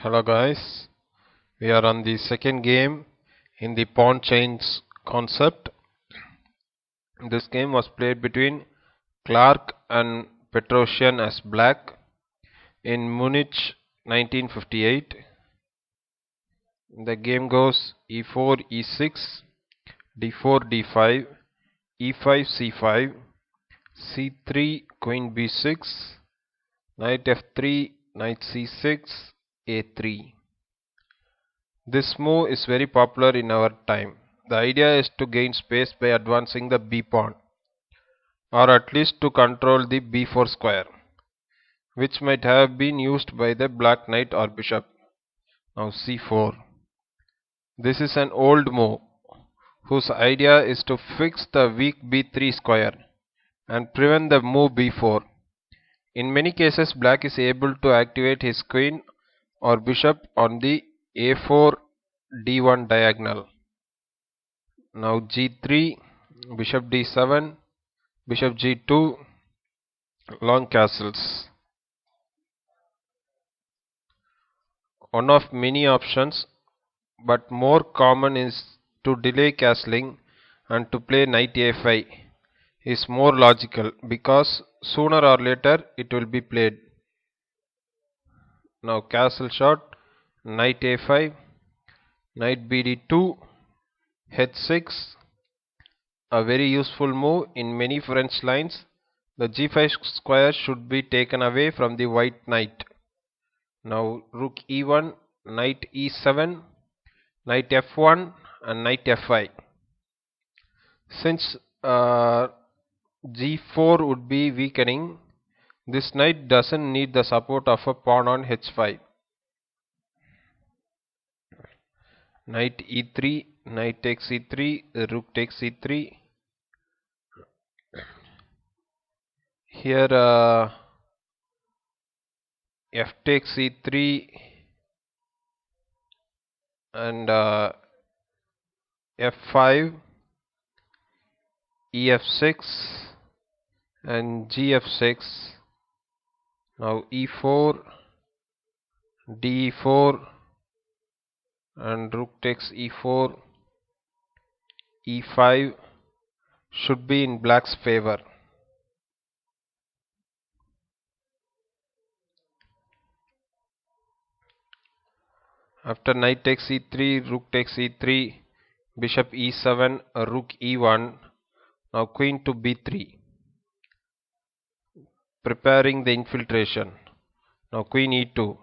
Hello guys, we are on the second game in the pawn chains concept. This game was played between Clark and Petrosian as black in Munich 1958. The game goes e4 e6, d4 d5, e5 c5, c3 queen b6, knight f3, knight c6, a3. This move is very popular in our time. The idea is to gain space by advancing the b pawn, or at least to control the b4 square, which might have been used by the black knight or bishop. Now c4. This is an old move, whose idea is to fix the weak b3 square and prevent the move b4. In many cases, black is able to activate his queen or bishop on the a4 d1 diagonal. Now g3, bishop d7, bishop g2, long castles. One of many options, but more common is to delay castling and to play knight a5 is more logical because sooner or later it will be played. Now castle shot, knight a5, knight bd2, h6, a very useful move in many French lines. The g5 square should be taken away from the white knight. Now rook e1, knight e7, knight f1 and knight f5. Since g4 would be weakening, this knight doesn't need the support of a pawn on h5. Knight e3, knight takes e3, rook takes e3. Here f takes e3 and f5, ef6 and gf6. Now e4, d4 and rook takes e4, e5 should be in black's favor. After knight takes e3, rook takes e3, bishop e7, rook e1. Now queen to b3, preparing the infiltration. Now queen e2.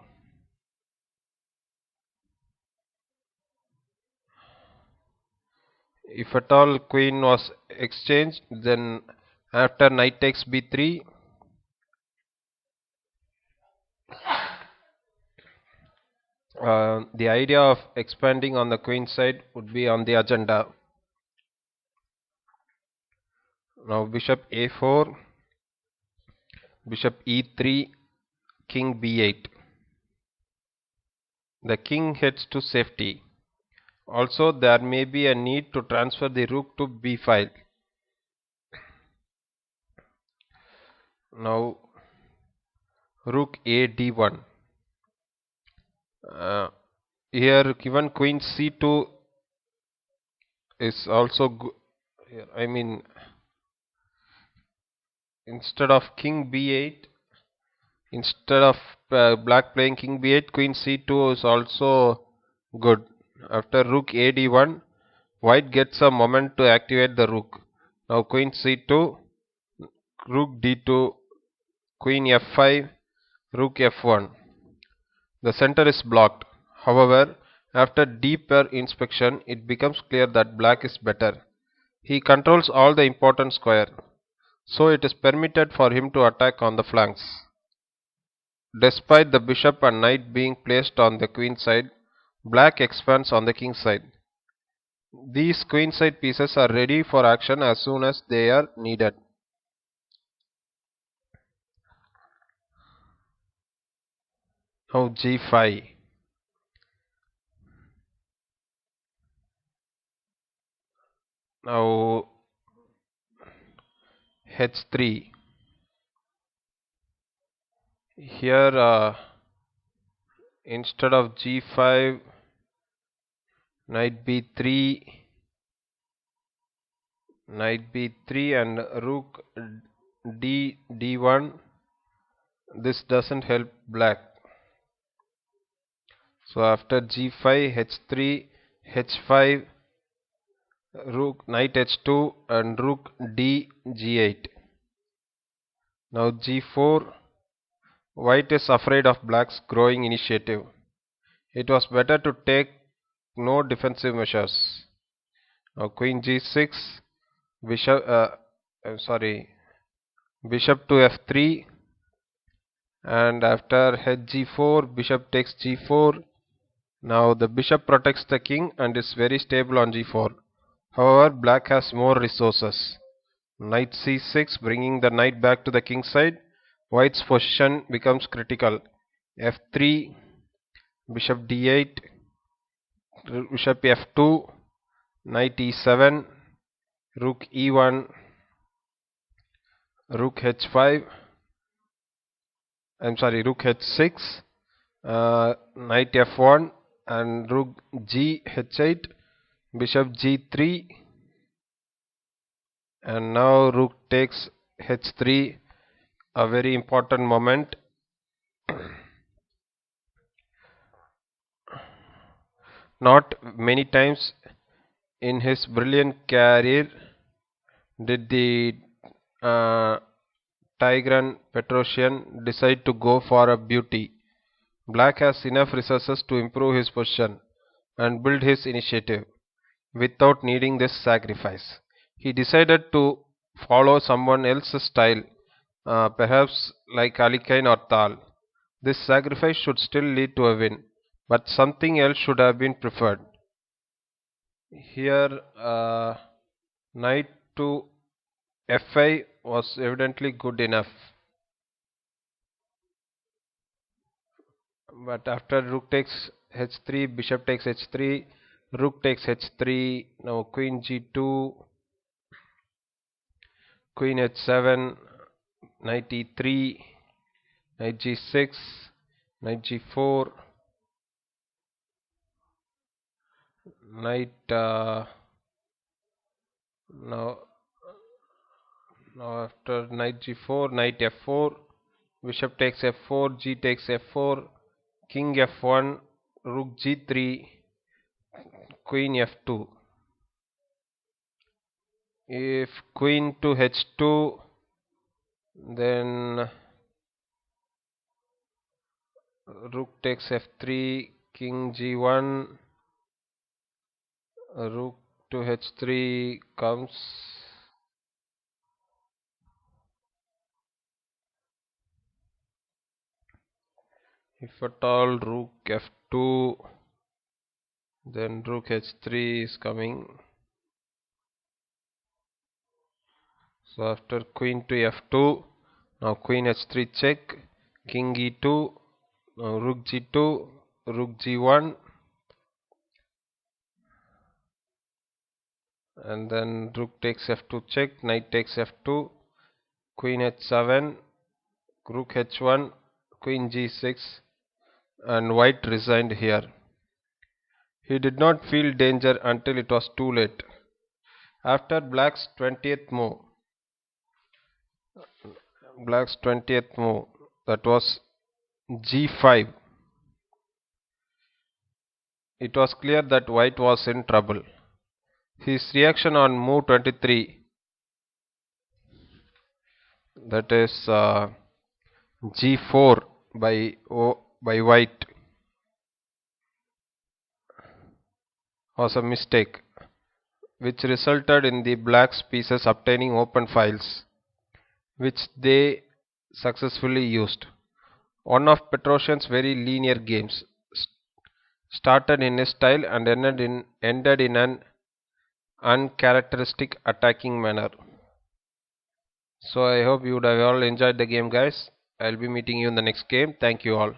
If at all queen was exchanged, then after knight takes b3, the idea of expanding on the queen side would be on the agenda. Now bishop a4, bishop e3, king b8. The king heads to safety. Also, there may be a need to transfer the rook to b file. Now rook a d1. Here given queen c2 is also good. I mean, instead of king b8, instead of black playing king b8, queen c2 is also good. After rook a d1, white gets a moment to activate the rook. Now queen c2, rook d2, queen f5, rook f1. The center is blocked. However, after deeper inspection, it becomes clear that black is better. He controls all the important square, so it is permitted for him to attack on the flanks. Despite the bishop and knight being placed on the queen side, black expands on the king side. These queen side pieces are ready for action as soon as they are needed. Now g5. Now h3. Here instead of g5, knight b3, and rook d1. This doesn't help black. So after g5, h3, h5, rook, knight h2, and rook d g8. Now g4. White is afraid of black's growing initiative. It was better to take no defensive measures. Now queen g6, bishop bishop to f3, and after h g4, bishop takes g4. Now the bishop protects the king and is very stable on g4. However, black has more resources. Knight c6, bringing the knight back to the king side. White's position becomes critical. f3, bishop d8, bishop f2, knight e7, rook e1, rook h5, rook h6, knight f1, and rook g h8, bishop g3, and now rook takes h3, a very important moment. Not many times in his brilliant career did the Tigran Petrosian decide to go for a beauty. Black has enough resources to improve his position and build his initiative without needing this sacrifice. He decided to follow someone else's style, perhaps like Alekhine or Tal. This sacrifice should still lead to a win, but something else should have been preferred. Here, knight to f5 was evidently good enough. But after rook takes h3, bishop takes h3, rook takes h3, now queen g2, queen h7, knight e3, knight g6, knight g4, knight now after knight g4, knight f4, bishop takes f4, g takes f4, king f1, rook g3, queen f2. If queen to h2, then rook takes f3, king g1, rook to h3 comes. If at all rook f2, then rook h3 is coming. So after queen to f2, now queen h3 check, king e2, now rook g2, rook g1, and then rook takes f2 check, knight takes f2, queen h7, rook h1, queen g6, and white resigned here. He did not feel danger until it was too late. After black's 20th move, that was g5, it was clear that white was in trouble. His reaction on move 23, that is g4 by white, was a mistake, which resulted in the black's pieces obtaining open files, which they successfully used. One of Petrosian's very linear games, started in his style and ended in an uncharacteristic attacking manner. So I hope you would have all enjoyed the game, guys. I'll be meeting you in the next game. Thank you all.